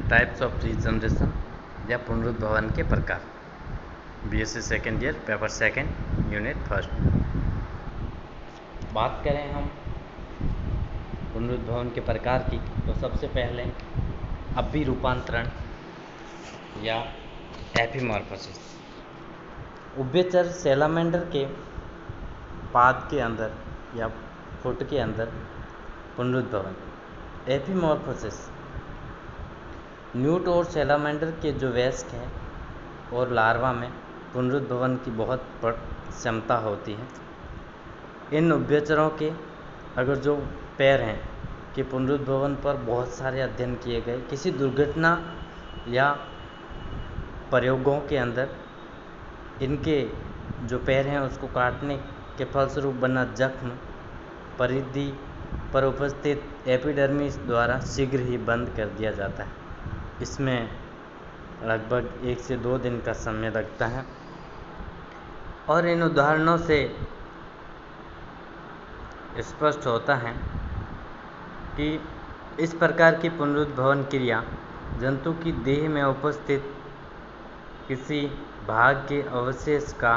Types of regeneration या पुनरुद्भवन के प्रकार। BSc second year paper second unit first. बात करें हम पुनरुद्भवन के प्रकार की, तो सबसे पहले अभिरूपांतरण या एपिमॉर्फोसिस। उभयचर सैलामेंडर के पाद के अंदर या फुट के अंदर पुनरुद्भवन। एपिमॉर्फोसिस न्यूट और सैलामेंडर के जो वयस्क हैं और लार्वा में पुनरुद्भवन की बहुत क्षमता होती है। इन उभयचरों के अगर जो पैर हैं कि पुनरुद्भवन पर बहुत सारे अध्ययन किए गए। किसी दुर्घटना या प्रयोगों के अंदर इनके जो पैर हैं उसको काटने के फलस्वरूप बना जख्म परिधि पर उपस्थित एपिडर्मिस द्वारा शीघ्र ही बंद कर दिया जाता है। इसमें लगभग 1 से 2 दिन का समय लगता है और इन उदाहरणों से स्पष्ट होता है कि इस प्रकार की पुनरुद्भवन क्रिया जंतु की देह में उपस्थित किसी भाग के अवशेष का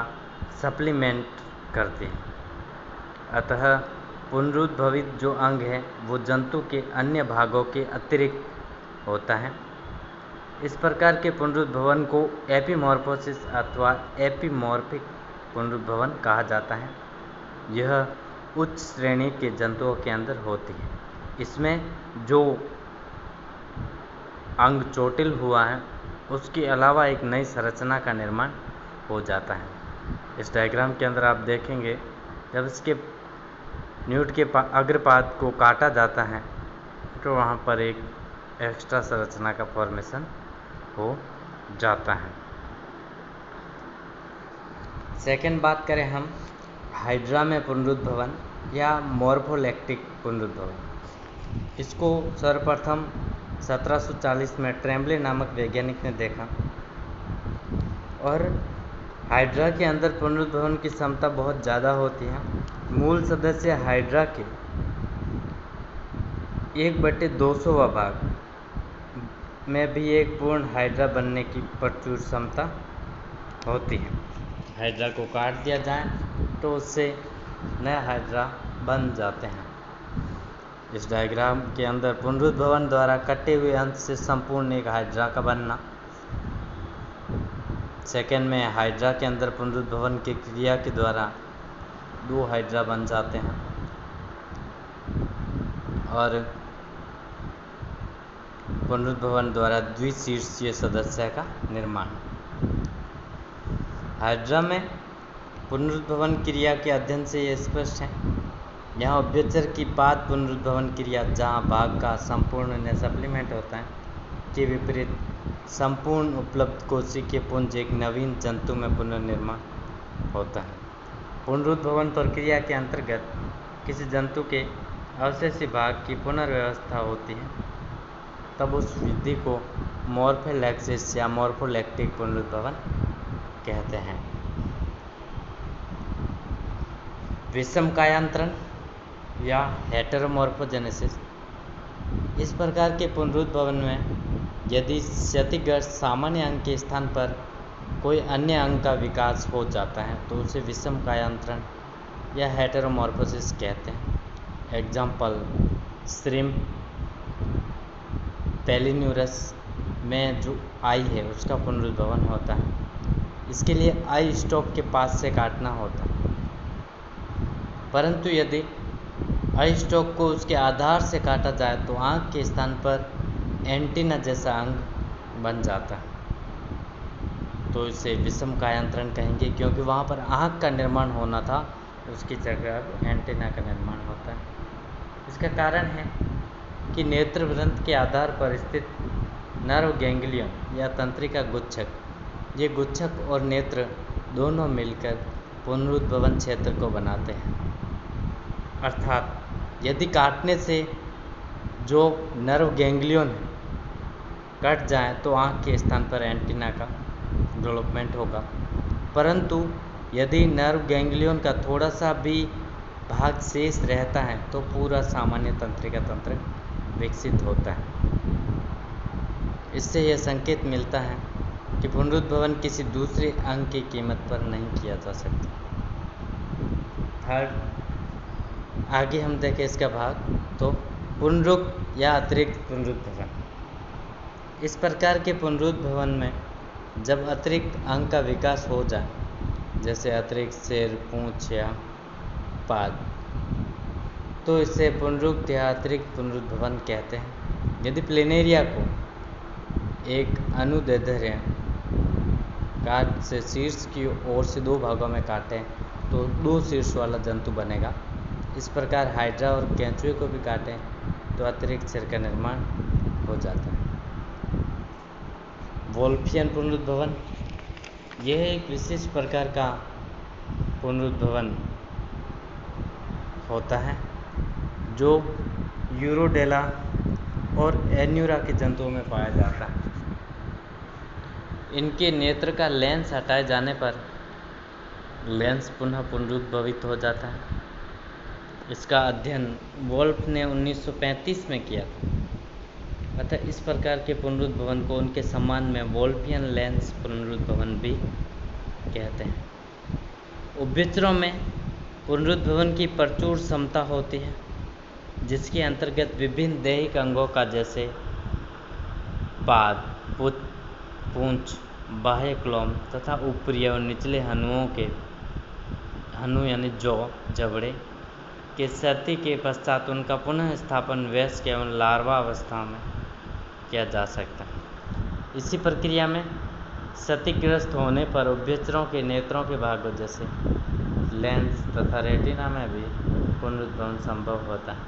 सप्लीमेंट करते हैं। अतः पुनरुद्भवित जो अंग है वो जंतु के अन्य भागों के अतिरिक्त होता है। इस प्रकार के पुनरुद्भवन को एपिमॉर्फोसिस अथवा एपिमॉर्फिक पुनरुद्भवन कहा जाता है। यह उच्च श्रेणी के जंतुओं के अंदर होती है। इसमें जो अंग चोटिल हुआ है उसके अलावा एक नई संरचना का निर्माण हो जाता है। इस डायग्राम के अंदर आप देखेंगे जब इसके न्यूट के अग्रपाद को काटा जाता है तो वहाँ पर एक एक्स्ट्रा संरचना का फॉर्मेशन हो जाता है। सेकेंड बात करें हम हाइड्रा में पुनरुद्भवन या मॉर्फोलेक्टिक पुनरुद्भवन। इसको सर्वप्रथम 1740 में ट्रेम्बले नामक वैज्ञानिक ने देखा और हाइड्रा के अंदर पुनरुद्भवन की क्षमता बहुत ज़्यादा होती है। मूल सदस्य हाइड्रा के 1/200वां भाग में भी एक पूर्ण हाइड्रा बनने की प्रचुर क्षमता होती है। हाइड्रा को काट दिया जाए तो उससे नया हाइड्रा बन जाते हैं। इस डायग्राम के अंदर पुनरुद्भवन द्वारा कटे हुए अंश से संपूर्ण एक हाइड्रा का बनना। सेकेंड में हाइड्रा के अंदर पुनरुद्भवन की क्रिया के द्वारा 2 हाइड्रा बन जाते हैं और पुनरुद्भवन द्वारा द्विशीर्षीय सदस्य का निर्माण। हाइड्रा में पुनरुद्भवन क्रिया के अध्ययन से ये स्पष्ट है। यहाँ उभयचर की पाद पुनरुद्भवन क्रिया जहाँ भाग का संपूर्ण सप्लीमेंट होता है के विपरीत संपूर्ण उपलब्ध कोशिकीय पुंज एक नवीन जंतु में पुनर्निर्माण होता है। पुनरुद्भवन प्रक्रिया के अंतर्गत किसी जंतु के अवशेषी भाग की पुनर्व्यवस्था होती है, तब उस विधि को मॉर्फोलेक्सिस या मॉर्फोलेक्टिक पुनरुद्भवन कहते हैं। विषमकायांतरण या हेटेरोमॉर्फोजेनेसिस। इस प्रकार के पुनरुद्भवन में यदि क्षतिग्रस्त सामान्य अंग के स्थान पर कोई अन्य अंग का विकास हो जाता है तो उसे विषमकायांतरण या हेटेरोमॉर्फोसिस कहते हैं। एग्जाम्पल श्रिम्प पेलिन्यूरस में जो आई है उसका पुनरुद्भवन होता है। इसके लिए आई स्टॉक के पास से काटना होता है, परंतु यदि आई स्टॉक को उसके आधार से काटा जाए तो आँख के स्थान पर एंटीना जैसा अंग बन जाता है, तो इसे विषमकायांतरण कहेंगे क्योंकि वहाँ पर आँख का निर्माण होना था, उसकी जगह अब एंटीना का निर्माण होता है। इसका कारण है कि नेत्र ग्रंथ के आधार पर स्थित नर्व गैंग्लियन या तंत्रिका गुच्छक, ये गुच्छक और नेत्र दोनों मिलकर पुनरुद्भवन क्षेत्र को बनाते हैं। अर्थात यदि काटने से जो नर्व गैंग्लियन है कट जाए तो आँख के स्थान पर एंटीना का डेवलपमेंट होगा, परंतु यदि नर्व गैंग्लियन का थोड़ा सा भी भाग शेष रहता है तो पूरा सामान्य तंत्रिका तंत्र विकसित होता है। इससे यह संकेत मिलता है कि पुनरुद्भवन किसी दूसरे अंग की कीमत पर नहीं किया जा सकता। थर्ड, आगे हम देखें इसका भाग, तो पुनरुक्त या अतिरिक्त पुनरुद्भवन। इस प्रकार के पुनरुद्भवन में जब अतिरिक्त अंग का विकास हो जाए, जैसे अतिरिक्त सिर, पूंछ या पाद, तो इसे पुनरुक्त या अतिरिक्त पुनरुद्भवन कहते हैं। यदि प्लेनेरिया को एक अनुदैर्ध्य काट से शीर्ष की ओर से दो भागों में काटें तो दो शीर्ष वाला जंतु बनेगा। इस प्रकार हाइड्रा और केंचुए को भी काटें तो अतिरिक्त सिर का निर्माण हो जाता है। वोल्फियन पुनरुद्भवन, यह एक विशेष प्रकार का पुनरुद्भवन होता है जो यूरोडेला और एन्यूरा के जंतुओं में पाया जाता है। इनके नेत्र का लेंस हटाए जाने पर लेंस पुनः पुनरुद्भवित हो जाता है। इसका अध्ययन वोल्फ ने 1935 में किया था। अतः इस प्रकार के पुनरुद्भवन को उनके सम्मान में वोल्फियन लेंस पुनरुद्भवन भी कहते हैं। उभयचरों में पुनरुद्भवन की प्रचुर क्षमता होती है, जिसके अंतर्गत विभिन्न दैहिक अंगों का जैसे पाद, पूंछ, बाह्य क्लोम तथा ऊपरी और निचले हनु यानी जौ, जबड़े के क्षति के पश्चात उनका पुनः स्थापन वयस्क एवं लार्वा अवस्था में किया जा सकता है। इसी प्रक्रिया में क्षतिग्रस्त होने पर उभयचरों के नेत्रों के भागों जैसे लेंस तथा रेटिना में भी पुनरुद्भवन संभव होता है।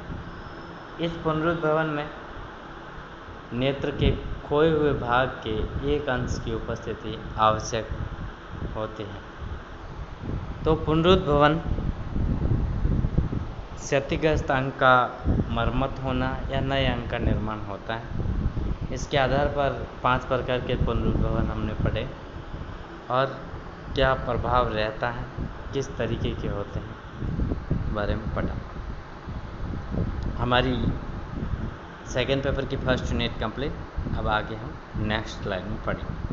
इस पुनरुद्भवन में नेत्र के खोए हुए भाग के एक अंश की उपस्थिति आवश्यक होती है। तो पुनरुद्भवन क्षतिग्रस्त अंग का मरम्मत होना या नए अंग का निर्माण होता है। इसके आधार पर 5 प्रकार के पुनरुद्भवन हमने पढ़े और क्या प्रभाव रहता है, किस तरीके के होते हैं, बारे में पढ़ा। हमारी सेकेंड पेपर की फर्स्ट यूनिट कंप्लीट। अब आगे हम नेक्स्ट स्लाइड में पढ़ेंगे।